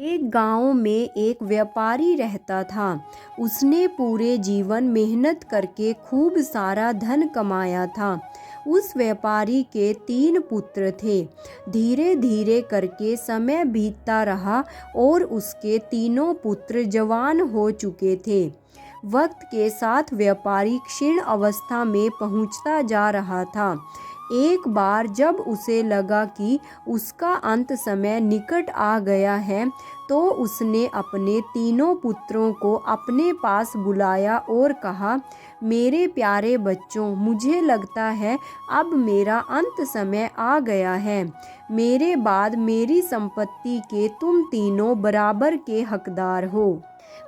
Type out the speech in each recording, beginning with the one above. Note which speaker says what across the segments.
Speaker 1: एक गांव में एक व्यापारी रहता था। उसने पूरे जीवन मेहनत करके खूब सारा धन कमाया था। उस व्यापारी के 3 पुत्र थे। धीरे धीरे करके समय बीतता रहा और उसके तीनों पुत्र जवान हो चुके थे। वक्त के साथ व्यापारी क्षीण अवस्था में पहुंचता जा रहा था। एक बार जब उसे लगा कि उसका अंत समय निकट आ गया है, तो उसने अपने तीनों पुत्रों को अपने पास बुलाया और कहा, मेरे प्यारे बच्चों, मुझे लगता है अब मेरा अंत समय आ गया है। मेरे बाद मेरी संपत्ति के तुम तीनों बराबर के हकदार हो।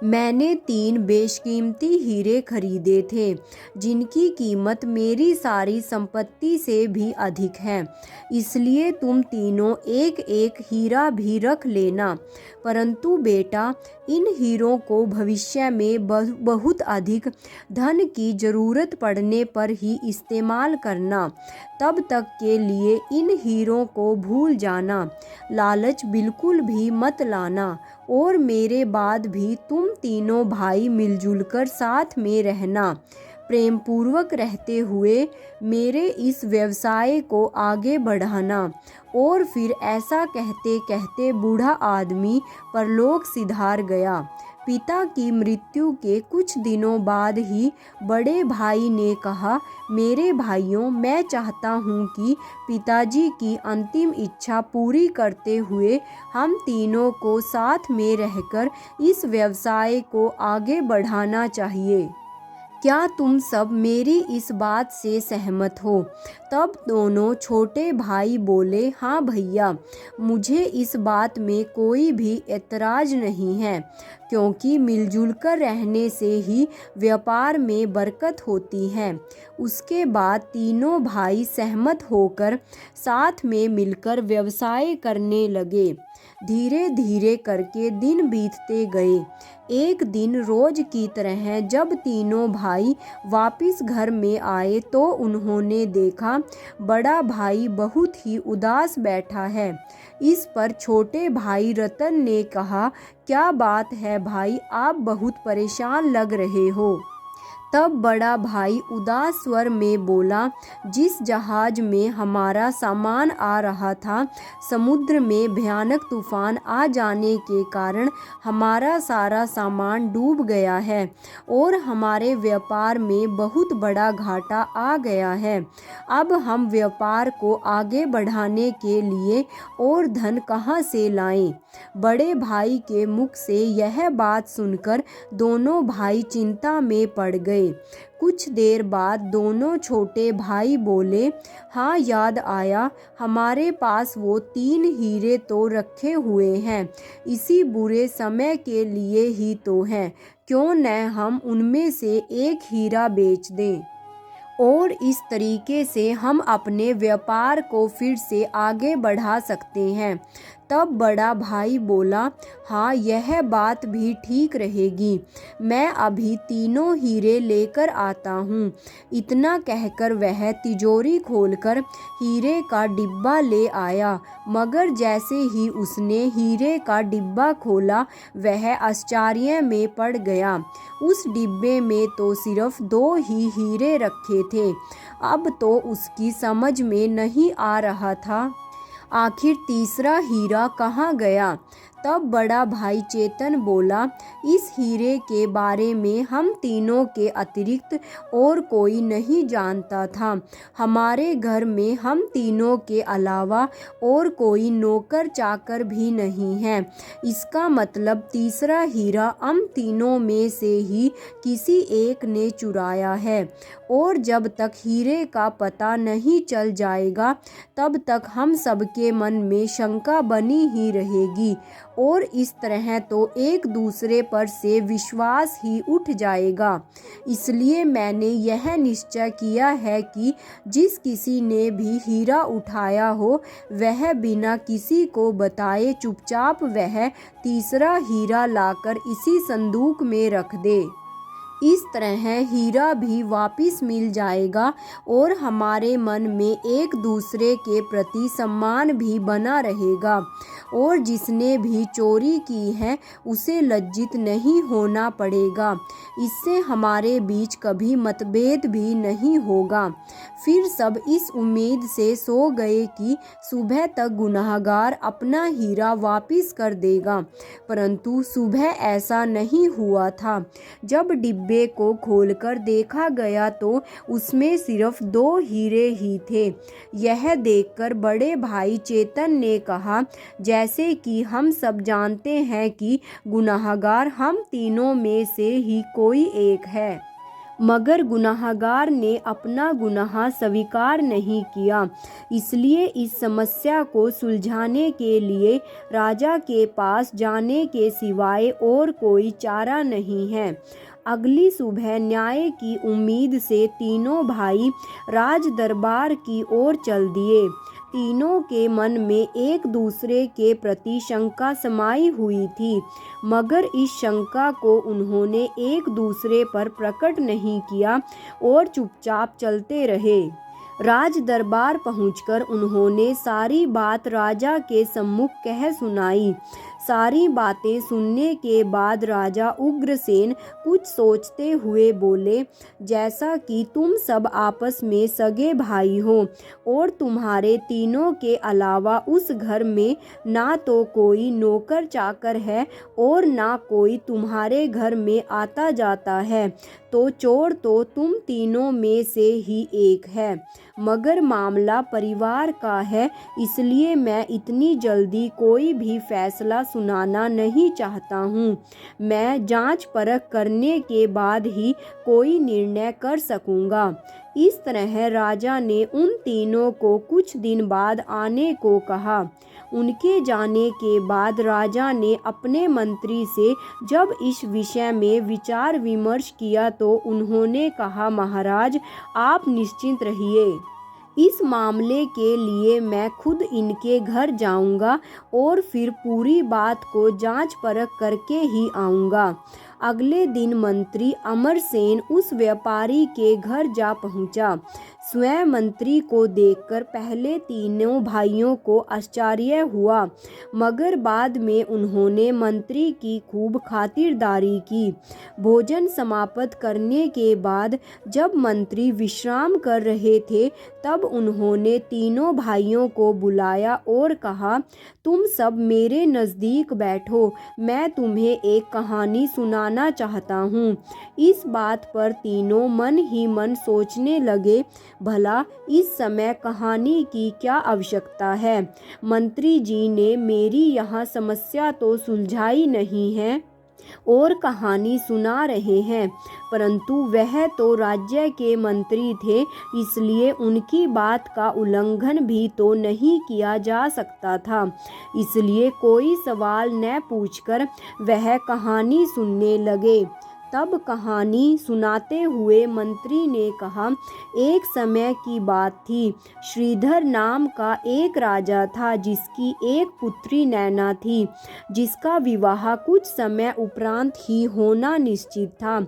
Speaker 1: मैंने 3 बेशकीमती हीरे खरीदे थे, जिनकी कीमत मेरी सारी संपत्ति से भी अधिक है। इसलिए तुम तीनों एक एक हीरा भी रख लेना। परंतु बेटा, इन हीरों को भविष्य में बहुत अधिक धन की जरूरत पड़ने पर ही इस्तेमाल करना। तब तक के लिए इन हीरों को भूल जाना। लालच बिल्कुल भी मत लाना और मेरे बाद भी तुम तीनों भाई मिलजुल कर साथ में रहना। प्रेम पूर्वक रहते हुए मेरे इस व्यवसाय को आगे बढ़ाना। और फिर ऐसा कहते कहते बूढ़ा आदमी परलोक सिधार गया। पिता की मृत्यु के कुछ दिनों बाद ही बड़े भाई ने कहा, मेरे भाइयों, मैं चाहता हूँ कि पिताजी की अंतिम इच्छा पूरी करते हुए हम तीनों को साथ में रहकर इस व्यवसाय को आगे बढ़ाना चाहिए। क्या तुम सब मेरी इस बात से सहमत हो? तब दोनों छोटे भाई बोले, हाँ भैया, मुझे इस बात में कोई भी एतराज नहीं है, क्योंकि मिलजुल कर रहने से ही व्यापार में बरकत होती है। उसके बाद तीनों भाई सहमत होकर साथ में मिलकर व्यवसाय करने लगे। धीरे धीरे करके दिन बीतते गए। एक दिन रोज की तरह जब तीनों भाई वापस घर में आए, तो उन्होंने देखा बड़ा भाई बहुत ही उदास बैठा है। इस पर छोटे भाई रतन ने कहा, क्या बात है भाई, आप बहुत परेशान लग रहे हो। तब बड़ा भाई उदास स्वर में बोला, जिस जहाज में हमारा सामान आ रहा था, समुद्र में भयानक तूफान आ जाने के कारण हमारा सारा सामान डूब गया है और हमारे व्यापार में बहुत बड़ा घाटा आ गया है। अब हम व्यापार को आगे बढ़ाने के लिए और धन कहाँ से लाएं? बड़े भाई के मुख से यह बात सुनकर दोनों भाई चिंता में पड़ गए। कुछ देर बाद दोनों छोटे भाई बोले, हाँ याद आया, हमारे पास वो 3 हीरे तो रखे हुए हैं, इसी बुरे समय के लिए ही तो हैं। क्यों न हम उनमें से एक हीरा बेच दें और इस तरीके से हम अपने व्यापार को फिर से आगे बढ़ा सकते हैं। तब बड़ा भाई बोला, हाँ यह बात भी ठीक रहेगी, मैं अभी 3 हीरे लेकर आता हूँ। इतना कहकर वह तिजोरी खोलकर हीरे का डिब्बा ले आया, मगर जैसे ही उसने हीरे का डिब्बा खोला, वह आश्चर्य में पड़ गया। उस डिब्बे में तो सिर्फ 2 ही हीरे रखे थे। अब तो उसकी समझ में नहीं आ रहा था आखिर तीसरा हीरा कहाँ गया। तब बड़ा भाई चेतन बोला, इस हीरे के बारे में हम तीनों के अतिरिक्त और कोई नहीं जानता था। हमारे घर में हम तीनों के अलावा और कोई नौकर चाकर भी नहीं है। इसका मतलब तीसरा हीरा हम तीनों में से ही किसी एक ने चुराया है, और जब तक हीरे का पता नहीं चल जाएगा, तब तक हम सबके मन में शंका बनी ही रहेगी, और इस तरह तो एक दूसरे पर से विश्वास ही उठ जाएगा। इसलिए मैंने यह निश्चय किया है कि जिस किसी ने भी हीरा उठाया हो, वह बिना किसी को बताए चुपचाप वह तीसरा हीरा लाकर इसी संदूक में रख दे। इस तरह हीरा भी वापस मिल जाएगा और हमारे मन में एक दूसरे के प्रति सम्मान भी बना रहेगा। और जिसने भी चोरी की है उसे लज्जित नहीं होना पड़ेगा। इससे हमारे बीच कभी मतभेद भी नहीं होगा। फिर सब इस उम्मीद से सो गए कि सुबह तक गुनहगार अपना हीरा वापस कर देगा, परंतु सुबह ऐसा नहीं हुआ था। जब डिब्बे को खोलकर देखा गया तो उसमें सिर्फ 2 हीरे ही थे। यह देखकर बड़े भाई चेतन ने कहा, जैसे कि हम सब जानते हैं कि गुनहगार हम तीनों में से ही कोई एक है। मगर गुनहगार ने अपना गुनाह स्वीकार नहीं किया। इसलिए इस समस्या को सुलझाने के लिए राजा के पास जाने के सिवाय और कोई चारा नहीं है। अगली सुबह न्याय की उम्मीद से तीनों भाई राज दरबार की ओर चल दिए। तीनों के मन में एक दूसरे के प्रति शंका समाई हुई थी, मगर इस शंका को उन्होंने एक दूसरे पर प्रकट नहीं किया और चुपचाप चलते रहे। राज दरबार पहुंचकर उन्होंने सारी बात राजा के सम्मुख कह सुनाई। सारी बातें सुनने के बाद राजा उग्रसेन कुछ सोचते हुए बोले, जैसा कि तुम सब आपस में सगे भाई हो और तुम्हारे तीनों के अलावा उस घर में ना तो कोई नौकर चाकर है और ना कोई तुम्हारे घर में आता जाता है, तो चोर तो तुम तीनों में से ही एक है। मगर मामला परिवार का है, इसलिए मैं इतनी जल्दी कोई भी फैसला सुनाना नहीं चाहता हूँ। मैं जांच परख करने के बाद ही कोई निर्णय कर सकूँगा। इस तरह राजा ने उन तीनों को कुछ दिन बाद आने को कहा। उनके जाने के बाद राजा ने अपने मंत्री से जब इस विषय में विचार विमर्श किया तो उन्होंने कहा, महाराज आप निश्चिंत रहिए। इस मामले के लिए मैं खुद इनके घर जाऊंगा और फिर पूरी बात को जांच परख करके ही आऊंगा। अगले दिन मंत्री अमरसेन उस व्यापारी के घर जा पहुंचा। स्वयं मंत्री को देखकर पहले तीनों भाइयों को आश्चर्य हुआ, मगर बाद में उन्होंने मंत्री की खूब खातिरदारी की। भोजन समाप्त करने के बाद जब मंत्री विश्राम कर रहे थे तब उन्होंने तीनों भाइयों को बुलाया और कहा, तुम सब मेरे नज़दीक बैठो, मैं तुम्हें एक कहानी सुनाना चाहता हूँ। इस बात पर तीनों मन ही मन सोचने लगे, भला इस समय कहानी की क्या आवश्यकता है। मंत्री जी ने मेरी यहाँ समस्या तो सुलझाई नहीं है और कहानी सुना रहे हैं, परंतु वह तो राज्य के मंत्री थे, इसलिए उनकी बात का उल्लंघन भी तो नहीं किया जा सकता था। इसलिए कोई सवाल न पूछकर वह कहानी सुनने लगे। तब कहानी सुनाते हुए मंत्री ने कहा, एक समय की बात थी। श्रीधर नाम का एक राजा था जिसकी एक पुत्री नैना थी, जिसका विवाह कुछ समय उपरांत ही होना निश्चित था।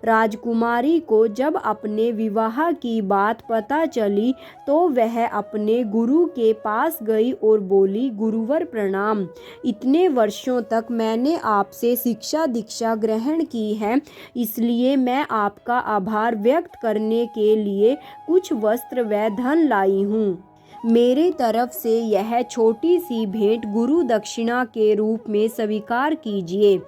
Speaker 1: राजकुमारी को जब अपने विवाह की बात पता चली तो वह अपने गुरु के पास गई और बोली, गुरुवर प्रणाम। इतने वर्षों तक मैंने आपसे शिक्षा दीक्षा ग्रहण की है, इसलिए मैं आपका आभार व्यक्त करने के लिए कुछ वस्त्र व धन लाई हूँ। मेरे तरफ से यह छोटी सी भेंट गुरु दक्षिणा के रूप में स्वीकार कीजिए।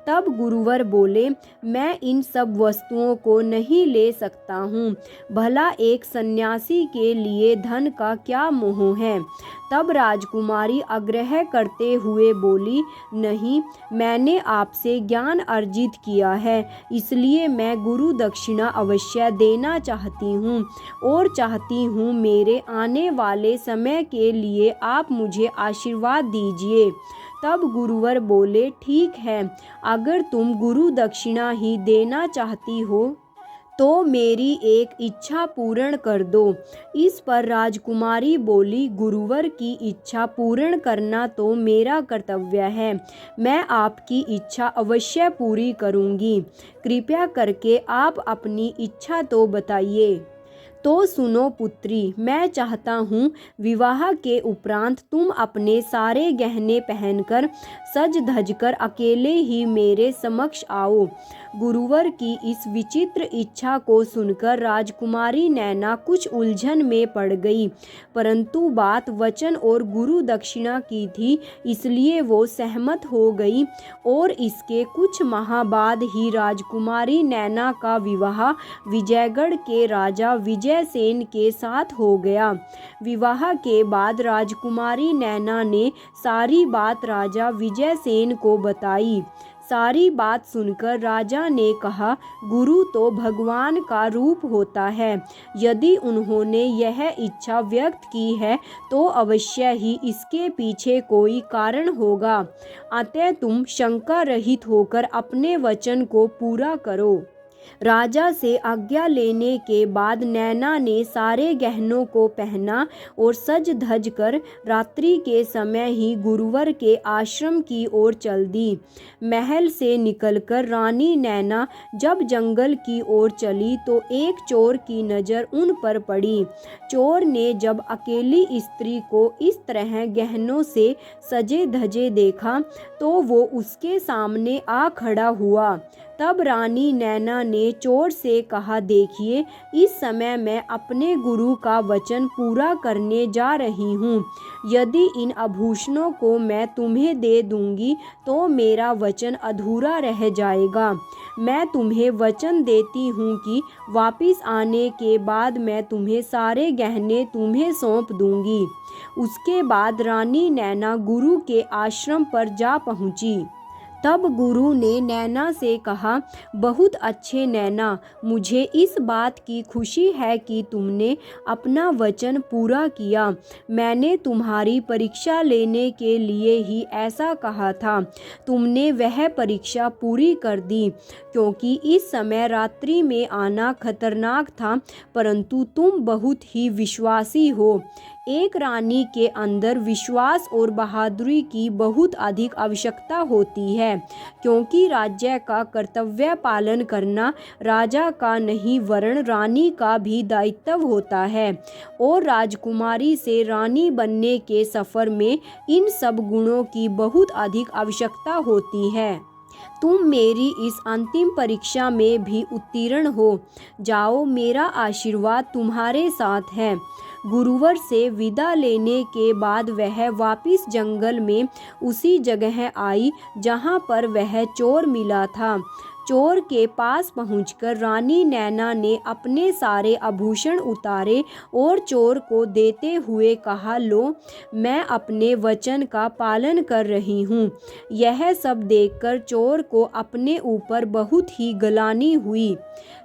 Speaker 1: तब गुरुवर बोले, मैं इन सब वस्तुओं को नहीं ले सकता हूँ, भला एक सन्यासी के लिए धन का क्या मोह है। तब राजकुमारी आग्रह करते हुए बोली, नहीं, मैंने आपसे ज्ञान अर्जित किया है, इसलिए मैं गुरु दक्षिणा अवश्य देना चाहती हूँ और चाहती हूँ मेरे आने वाले समय के लिए आप मुझे आशीर्वाद दीजिए। तब गुरुवर बोले, ठीक है, अगर तुम गुरु दक्षिणा ही देना चाहती हो तो मेरी एक इच्छा पूर्ण कर दो। इस पर राजकुमारी बोली, गुरुवर की इच्छा पूर्ण करना तो मेरा कर्तव्य है। मैं आपकी इच्छा अवश्य पूरी करूंगी। कृपया करके आप अपनी इच्छा तो बताइए। तो सुनो पुत्री, मैं चाहता हूँ विवाह के उपरांत तुम अपने सारे गहने पहनकर सज धज कर अकेले ही मेरे समक्ष आओ। गुरुवर की इस विचित्र इच्छा को सुनकर राजकुमारी नैना कुछ उलझन में पड़ गई, परंतु बात वचन और गुरु दक्षिणा की थी, इसलिए वो सहमत हो गई और इसके कुछ माह बाद ही राजकुमारी नैना का विवाह विजयगढ़ के राजा विजयसेन के साथ हो गया। विवाह के बाद राजकुमारी नैना ने सारी बात राजा विजयसेन को बताई। सारी बात सुनकर राजा ने कहा, गुरु तो भगवान का रूप होता है। यदि उन्होंने यह इच्छा व्यक्त की है तो अवश्य ही इसके पीछे कोई कारण होगा। अतः तुम शंका रहित होकर अपने वचन को पूरा करो। राजा से आज्ञा लेने के बाद नैना ने सारे गहनों को पहना और सज धज कर रात्रि के समय ही गुरुवर के आश्रम की ओर चल दी। महल से निकलकर रानी नैना जब जंगल की ओर चली तो एक चोर की नज़र उन पर पड़ी। चोर ने जब अकेली स्त्री को इस तरह गहनों से सजे धजे देखा तो वो उसके सामने आ खड़ा हुआ। तब रानी नैना ने चोर से कहा, देखिए, इस समय मैं अपने गुरु का वचन पूरा करने जा रही हूँ। यदि इन आभूषणों को मैं तुम्हें दे दूंगी तो मेरा वचन अधूरा रह जाएगा। मैं तुम्हें वचन देती हूँ कि वापस आने के बाद मैं तुम्हें सारे गहने तुम्हें सौंप दूंगी। उसके बाद रानी नैना गुरु के आश्रम पर जा पहुँची। तब गुरु ने नैना से कहा, बहुत अच्छे नैना, मुझे इस बात की खुशी है कि तुमने अपना वचन पूरा किया। मैंने तुम्हारी परीक्षा लेने के लिए ही ऐसा कहा था। तुमने वह परीक्षा पूरी कर दी, क्योंकि इस समय रात्रि में आना खतरनाक था, परंतु तुम बहुत ही विश्वासी हो। एक रानी के अंदर विश्वास और बहादुरी की बहुत अधिक आवश्यकता होती है, क्योंकि राज्य का कर्तव्य पालन करना राजा का नहीं वरन रानी का भी दायित्व होता है, और राजकुमारी से रानी बनने के सफ़र में इन सब गुणों की बहुत अधिक आवश्यकता होती है। तुम मेरी इस अंतिम परीक्षा में भी उत्तीर्ण हो जाओ। मेरा आशीर्वाद तुम्हारे साथ है। गुरुवर से विदा लेने के बाद वह वापस जंगल में उसी जगह आई जहाँ पर वह चोर मिला था। चोर के पास पहुंचकर रानी नैना ने अपने सारे आभूषण उतारे और चोर को देते हुए कहा, लो, मैं अपने वचन का पालन कर रही हूँ। यह सब देखकर चोर को अपने ऊपर बहुत ही ग्लानि हुई।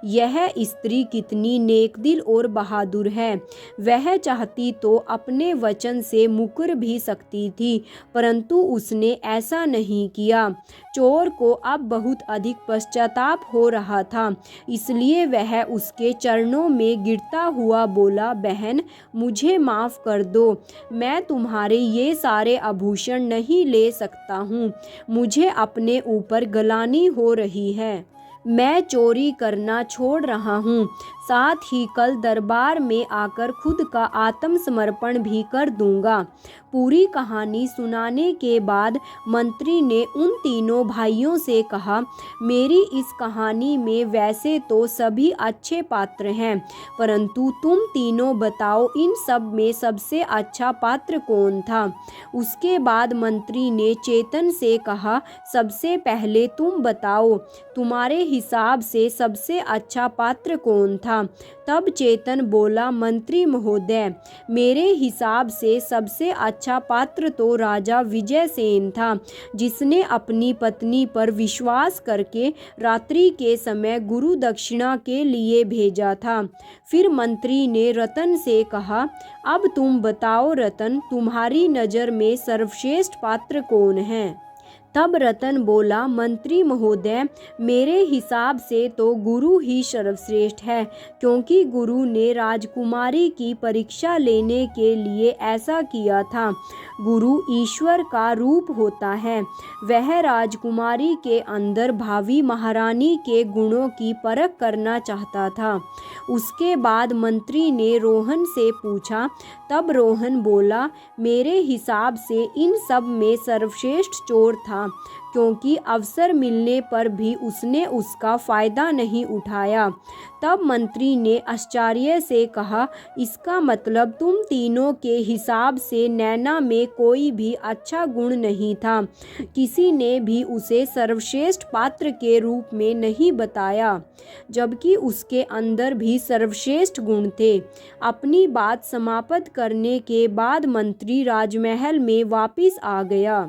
Speaker 1: यह स्त्री कितनी नेकदिल और बहादुर है। वह चाहती तो अपने वचन से मुकर भी सकती थी, परंतु उसने ऐसा नहीं किया। चोर को अब बहुत अधिक पश्चाताप हो रहा था, इसलिए वह उसके चरणों में गिरता हुआ बोला, बहन, मुझे माफ़ कर दो। मैं तुम्हारे ये सारे आभूषण नहीं ले सकता हूँ। मुझे अपने ऊपर ग्लानि हो रही है। मैं चोरी करना छोड़ रहा हूँ। साथ ही कल दरबार में आकर खुद का आत्मसमर्पण भी कर दूंगा। पूरी कहानी सुनाने के बाद मंत्री ने उन तीनों भाइयों से कहा, मेरी इस कहानी में वैसे तो सभी अच्छे पात्र हैं, परंतु तुम तीनों बताओ, इन सब में सबसे अच्छा पात्र कौन था? उसके बाद मंत्री ने चेतन से कहा, सबसे पहले तुम बताओ, तुम्हारे हिसाब से सबसे अच्छा पात्र कौन था? तब चेतन बोला, मंत्री महोदय, मेरे हिसाब से सबसे अच्छा पात्र तो राजा विजयसेन था, जिसने अपनी पत्नी पर विश्वास करके रात्रि के समय गुरु दक्षिणा के लिए भेजा था। फिर मंत्री ने रतन से कहा, अब तुम बताओ रतन, तुम्हारी नज़र में सर्वश्रेष्ठ पात्र कौन है? तब रतन बोला, मंत्री महोदय, मेरे हिसाब से तो गुरु ही सर्वश्रेष्ठ है, क्योंकि गुरु ने राजकुमारी की परीक्षा लेने के लिए ऐसा किया था। गुरु ईश्वर का रूप होता है। वह राजकुमारी के अंदर भावी महारानी के गुणों की परख करना चाहता था। उसके बाद मंत्री ने रोहन से पूछा। तब रोहन बोला, मेरे हिसाब से इन सब में सर्वश्रेष्ठ चोर था, क्योंकि अवसर मिलने पर भी उसने उसका फ़ायदा नहीं उठाया। तब मंत्री ने आश्चर्य से कहा, इसका मतलब तुम तीनों के हिसाब से नैना में कोई भी अच्छा गुण नहीं था। किसी ने भी उसे सर्वश्रेष्ठ पात्र के रूप में नहीं बताया, जबकि उसके अंदर भी सर्वश्रेष्ठ गुण थे। अपनी बात समाप्त करने के बाद मंत्री राजमहल में वापस आ गया।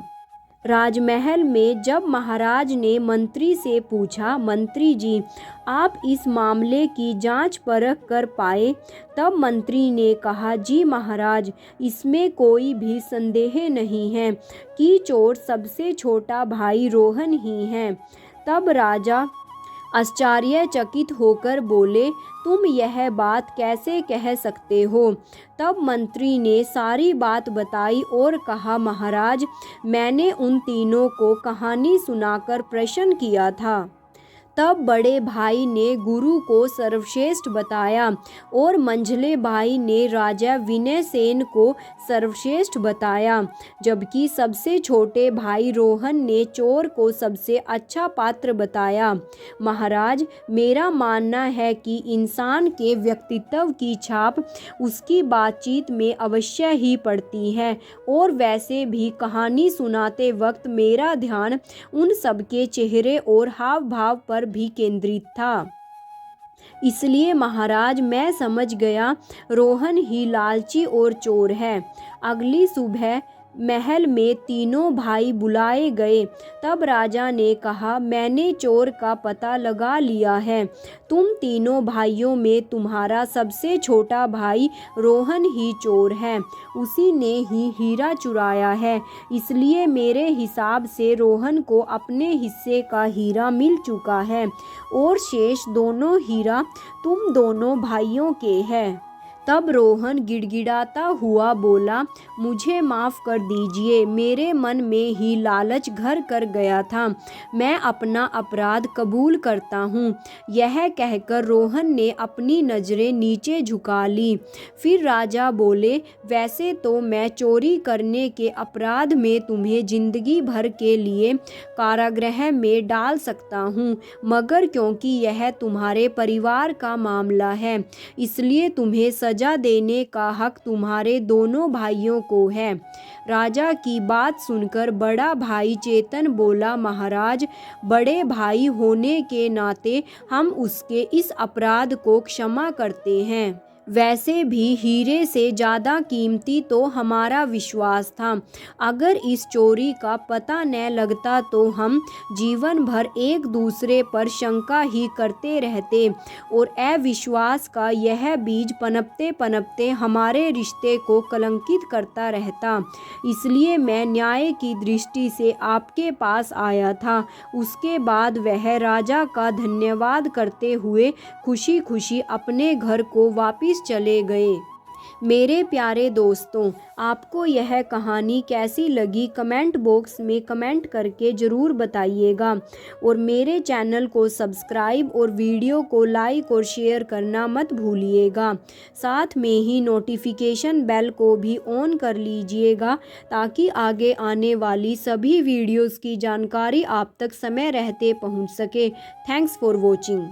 Speaker 1: राजमहल में जब महाराज ने मंत्री से पूछा, मंत्री जी, आप इस मामले की जांच परख कर पाए? तब मंत्री ने कहा, जी महाराज, इसमें कोई भी संदेह नहीं है कि चोर सबसे छोटा भाई रोहन ही है। तब राजा आश्चर्यचकित होकर बोले, तुम यह बात कैसे कह सकते हो? तब मंत्री ने सारी बात बताई और कहा, महाराज, मैंने उन तीनों को कहानी सुनाकर प्रश्न किया था। तब बड़े भाई ने गुरु को सर्वश्रेष्ठ बताया और मंझले भाई ने राजा विनय सेन को सर्वश्रेष्ठ बताया, जबकि सबसे छोटे भाई रोहन ने चोर को सबसे अच्छा पात्र बताया। महाराज, मेरा मानना है कि इंसान के व्यक्तित्व की छाप उसकी बातचीत में अवश्य ही पड़ती है, और वैसे भी कहानी सुनाते वक्त मेरा ध्यान उन सबके चेहरे और हाव भाव पर भी केंद्रित था। इसलिए महाराज, मैं समझ गया, रोहन ही लालची और चोर है। अगली सुबह महल में तीनों भाई बुलाए गए। तब राजा ने कहा, मैंने चोर का पता लगा लिया है। तुम तीनों भाइयों में तुम्हारा सबसे छोटा भाई रोहन ही चोर है। उसी ने ही हीरा चुराया है। इसलिए मेरे हिसाब से रोहन को अपने हिस्से का हीरा मिल चुका है, और शेष दोनों हीरा तुम दोनों भाइयों के हैं। तब रोहन गिड़गिड़ाता हुआ बोला, मुझे माफ़ कर दीजिए, मेरे मन में ही लालच घर कर गया था। मैं अपना अपराध कबूल करता हूँ। यह कहकर रोहन ने अपनी नज़रें नीचे झुका ली। फिर राजा बोले, वैसे तो मैं चोरी करने के अपराध में तुम्हें जिंदगी भर के लिए कारागृह में डाल सकता हूँ, मगर क्योंकि यह तुम्हारे परिवार का मामला है, इसलिए तुम्हें सजा देने का हक तुम्हारे दोनों भाइयों को है। राजा की बात सुनकर बड़ा भाई चेतन बोला, महाराज, बड़े भाई होने के नाते हम उसके इस अपराध को क्षमा करते हैं। वैसे भी हीरे से ज़्यादा कीमती तो हमारा विश्वास था। अगर इस चोरी का पता न लगता तो हम जीवन भर एक दूसरे पर शंका ही करते रहते, और अविश्वास का यह बीज पनपते पनपते हमारे रिश्ते को कलंकित करता रहता। इसलिए मैं न्याय की दृष्टि से आपके पास आया था। उसके बाद वह राजा का धन्यवाद करते हुए खुशी खुशी अपने घर को वापस चले गए। मेरे प्यारे दोस्तों, आपको यह कहानी कैसी लगी कमेंट बॉक्स में कमेंट करके ज़रूर बताइएगा, और मेरे चैनल को सब्सक्राइब और वीडियो को लाइक और शेयर करना मत भूलिएगा। साथ में ही नोटिफिकेशन बेल को भी ऑन कर लीजिएगा, ताकि आगे आने वाली सभी वीडियोज़ की जानकारी आप तक समय रहते पहुंच सके। Thanks for watching.